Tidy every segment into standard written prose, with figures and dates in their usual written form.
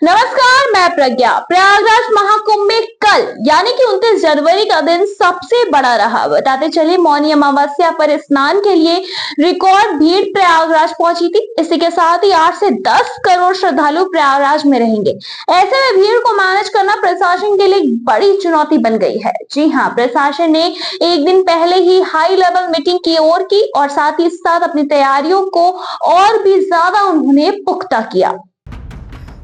नमस्कार, मैं प्रज्ञा। प्रयागराज महाकुंभ में कल यानी कि 29 जनवरी का दिन सबसे बड़ा रहा। बताते चले, मौनी अमावस्या पर स्नान के लिए रिकॉर्ड भीड़ प्रयागराज पहुंची थी। इसी के साथ ही 8 से 10 करोड़ श्रद्धालु प्रयागराज में रहेंगे। ऐसे में भीड़ को मैनेज करना प्रशासन के लिए बड़ी चुनौती बन गई है। जी हाँ, प्रशासन ने एक दिन पहले ही हाई लेवल मीटिंग की ओर की और साथ ही साथ अपनी तैयारियों को और भी ज्यादा उन्होंने पुख्ता किया।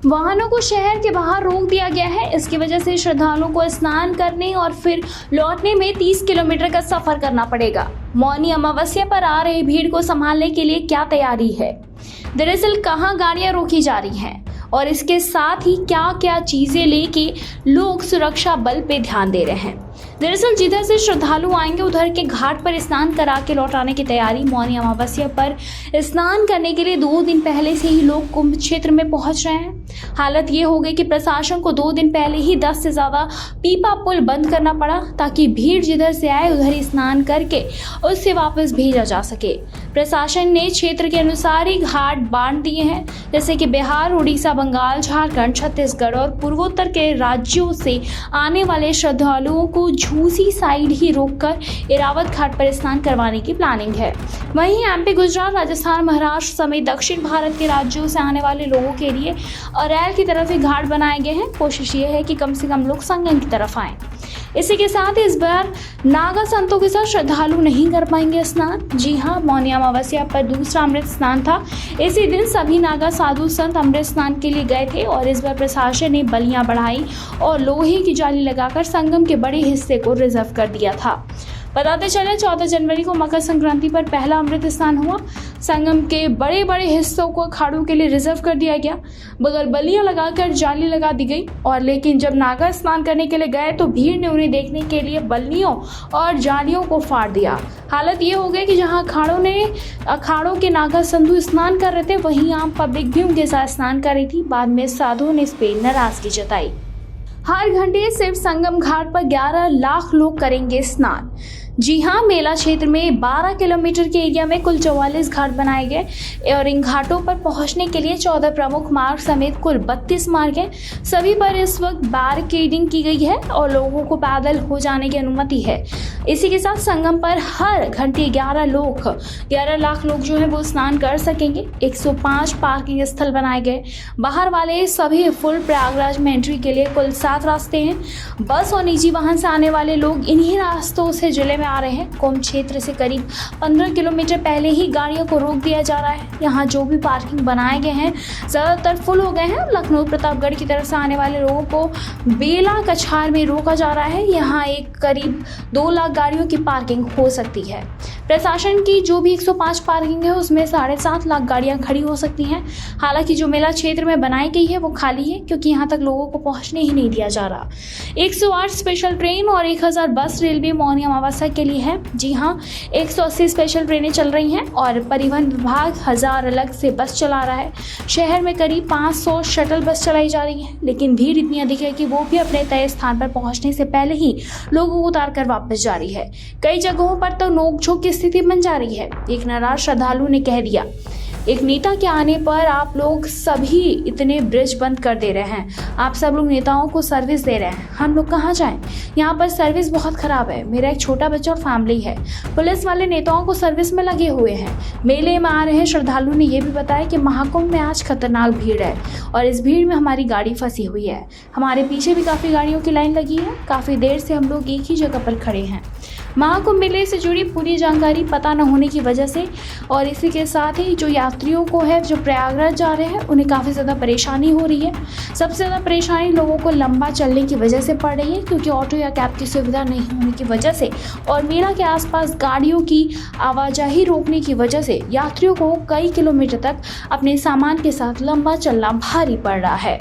वाहनों को शहर के बाहर रोक दिया गया है। इसकी वजह से श्रद्धालुओं को स्नान करने और फिर लौटने में 30 किलोमीटर का सफर करना पड़ेगा। मौनी अमावस्या पर आ रही भीड़ को संभालने के लिए क्या तैयारी है? दरअसल कहां गाड़ियां रोकी जा रही हैं और इसके साथ ही क्या क्या चीजें लेके लोग सुरक्षा बल पे ध्यान दे रहे हैं। दरअसल जिधर से श्रद्धालु आएंगे उधर के घाट पर स्नान करा के लौटाने की तैयारी। मौनी अमावस्या पर स्नान करने के लिए 2 दिन पहले से ही लोग कुंभ क्षेत्र में पहुंच रहे हैं। हालत ये हो गई कि प्रशासन को 2 दिन पहले ही 10 से ज्यादा पीपा पुल बंद करना पड़ा ताकि भीड़ जिधर से आए उधर ही स्नान करके उससे वापस भेजा जा सके। प्रशासन ने क्षेत्र के अनुसार ही घाट बांट दिए हैं, जैसे कि बिहार, उड़ीसा, बंगाल, झारखंड, छत्तीसगढ़ और पूर्वोत्तर के राज्यों से आने वाले श्रद्धालुओं को झूसी साइड ही रोककर इरावत घाट पर स्नान करवाने की प्लानिंग है। वहीं एमपी, गुजरात, राजस्थान, महाराष्ट्र समेत दक्षिण भारत के राज्यों से आने वाले लोगों के लिए अरैल की तरफ ही घाट बनाए गए हैं। कोशिश ये है कि कम से कम लोग संगम की तरफ आएं। इसी के साथ इस बार नागा संतों के साथ श्रद्धालु नहीं कर पाएंगे स्नान। जी हाँ, मौनी अमावस्या पर दूसरा अमृत स्नान था। इसी दिन सभी नागा साधु संत अमृत स्नान के लिए गए थे और इस बार प्रशासन ने बलियां बढ़ाई और लोहे की जाली लगाकर संगम के बड़े हिस्से को रिजर्व कर दिया था। बताते चले, 14 जनवरी को मकर संक्रांति पर पहला अमृत स्नान हुआ। संगम के बड़े बड़े हिस्सों को अखाड़ों के लिए रिजर्व कर दिया गया, बगल बलियां लगाकर जाली लगा दी गई। और लेकिन जब नागा स्नान करने के लिए गए तो भीड़ ने उन्हें देखने के लिए बल्लियों और जालियों को फाड़ दिया। हालत ये हो गई कि जहां अखाड़ों के नागा संधु स्नान कर रहे थे, वहीं आम पब्लिक भी उनके साथ स्नान कर रही थी। बाद में साधुओं ने इस पर नाराजगी जताई। हर घंटे सिर्फ संगम घाट पर 11 लाख लोग करेंगे स्नान। जी हाँ, मेला क्षेत्र में 12 किलोमीटर के एरिया में कुल 44 घाट बनाए गए और इन घाटों पर पहुंचने के लिए 14 प्रमुख मार्ग समेत कुल 32 मार्ग हैं। सभी पर इस वक्त बैरिकेडिंग की गई है और लोगों को पैदल हो जाने की अनुमति है। इसी के साथ संगम पर हर घंटे 11 लाख लोग जो है वो स्नान कर सकेंगे। 105 पार्किंग स्थल बनाए गए। बाहर वाले सभी फुल प्रयागराज में एंट्री के लिए कुल 7 रास्ते हैं। बस और निजी वाहन से आने वाले लोग इन्हीं रास्तों से जिले में आ रहे हैं। कुंभ क्षेत्र से करीब 15 किलोमीटर पहले ही गाड़ियों को रोक दिया जा रहा है। यहाँ जो भी पार्किंग बनाए गए हैं ज्यादातर फुल हो गए हैं। लखनऊ, प्रतापगढ़ की तरफ से आने वाले लोगों को बेला कछार में रोका जा रहा है। यहाँ एक करीब 2 लाख गाड़ियों की पार्किंग हो सकती है। प्रशासन की जो भी 105 पार्किंग है उसमें 7.5 लाख गाड़ियां खड़ी हो सकती हैं। हालांकि जो मेला क्षेत्र में बनाई गई है वो खाली है, क्योंकि यहाँ तक लोगों को पहुंचने ही नहीं दिया जा रहा। 108 स्पेशल ट्रेन और 1000 बस रेलवे मौनी अमावस्या के लिए है। जी हाँ, 180 स्पेशल ट्रेनें चल रही हैं और परिवहन विभाग 1000 अलग से बस चला रहा है। शहर में करीब 500 शटल बस चलाई जा रही है, लेकिन भीड़ इतनी अधिक है कि वो भी अपने तय स्थान पर पहुंचने से पहले ही लोगों को उतार कर वापस जा रही है। कई जगहों पर तो नोक-झोंक की स्थिति बन जा रही है। एक नाराज श्रद्धालु ने कह दिया, एक नेता के आने पर आप लोग सभी इतने ब्रिज बंद कर दे रहे हैं। आप सब लोग नेताओं को सर्विस दे रहे हैं, हम लोग कहाँ जाएं? यहाँ पर सर्विस बहुत खराब है। मेरा एक छोटा बच्चा और फैमिली है। पुलिस वाले नेताओं को सर्विस में लगे हुए हैं। मेले में आ रहे श्रद्धालु ने यह भी बताया कि महाकुंभ में आज खतरनाक भीड़ है और इस भीड़ में हमारी गाड़ी फंसी हुई है। हमारे पीछे भी काफ़ी गाड़ियों की लाइन लगी है। काफ़ी देर से हम लोग एक ही जगह पर खड़े हैं। महाकुंभ मेले से जुड़ी पूरी जानकारी पता न होने की वजह से और इसी के साथ ही जो यात्रियों को है जो प्रयागराज जा रहे हैं उन्हें काफ़ी ज़्यादा परेशानी हो रही है। सबसे ज़्यादा परेशानी लोगों को लंबा चलने की वजह से पड़ रही है, क्योंकि ऑटो या कैब की सुविधा नहीं होने की वजह से और मेला के आसपास गाड़ियों की आवाजाही रोकने की वजह से यात्रियों को कई किलोमीटर तक अपने सामान के साथ लंबा चलना भारी पड़ रहा है।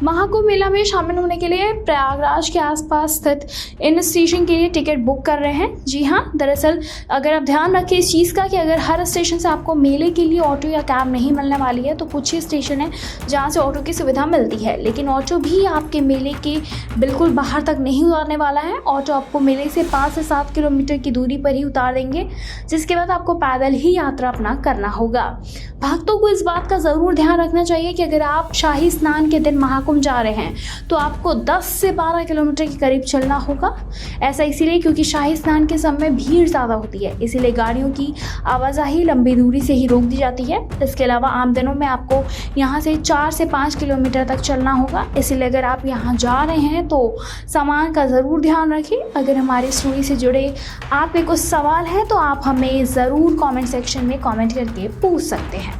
महाकुंभ मेला में शामिल होने के लिए प्रयागराज के आसपास स्थित इन स्टेशन के लिए टिकट बुक कर रहे हैं। जी हाँ, दरअसल अगर आप ध्यान रखें इस चीज़ का कि अगर हर स्टेशन से आपको मेले के लिए ऑटो या कैब नहीं मिलने वाली है, तो कुछ ही स्टेशन है जहाँ से ऑटो की सुविधा मिलती है, लेकिन ऑटो भी आपके मेले के बिल्कुल बाहर तक नहीं उतारने वाला है। ऑटो आपको मेले से 5 से 7 किलोमीटर की दूरी पर ही उतार देंगे, जिसके बाद आपको पैदल ही यात्रा अपना करना होगा। भक्तों को इस बात का ज़रूर ध्यान रखना चाहिए कि अगर आप शाही स्नान के दिन महाकुंभ जा रहे हैं तो आपको 10 से 12 किलोमीटर के करीब चलना होगा। ऐसा इसीलिए क्योंकि शाही स्नान के समय भीड़ ज़्यादा होती है, इसीलिए गाड़ियों की आवाजाही लंबी दूरी से ही रोक दी जाती है। इसके अलावा आम दिनों में आपको यहाँ से 4 से 5 किलोमीटर तक चलना होगा, इसीलिए अगर आप यहाँ जा रहे हैं तो सामान का ज़रूर ध्यान रखें। अगर हमारी स्टोरी से जुड़े आपके कुछ सवाल हैं तो आप हमें ज़रूर कमेंट सेक्शन में कमेंट करके पूछ सकते हैं।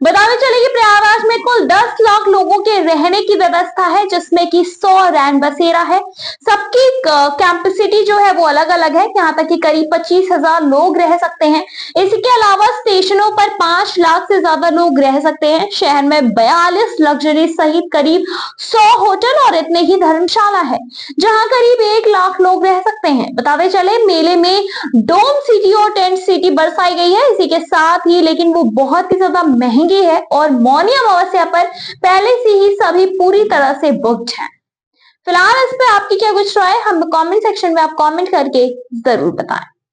बताते चले कि प्रयागराज में कुल 10 लाख लोगों के रहने की व्यवस्था है, जिसमें कि 100 रैन बसेरा है। सबकी कैपेसिटी जो है वो अलग अलग है, यहाँ तक कि करीब 25,000 लोग रह सकते हैं। इसके अलावा स्टेशनों पर 5 लाख से ज्यादा लोग रह सकते हैं। शहर में 42 लग्जरी सहित करीब 100 होटल और इतने ही धर्मशाला है, जहाँ करीब 1 लाख लोग रह सकते हैं। बताते चले मेले में डोम सिटी और टेंट सिटी बरसाई गई है, इसी के साथ ही लेकिन वो बहुत ही ज्यादा महंगी है और मौनी अमावस्या पर पहले से ही सभी पूरी तरह से बुक्ड हैं। फिलहाल इस पे आपकी क्या कुछ राय, हम कमेंट सेक्शन में आप कमेंट करके जरूर बताएं।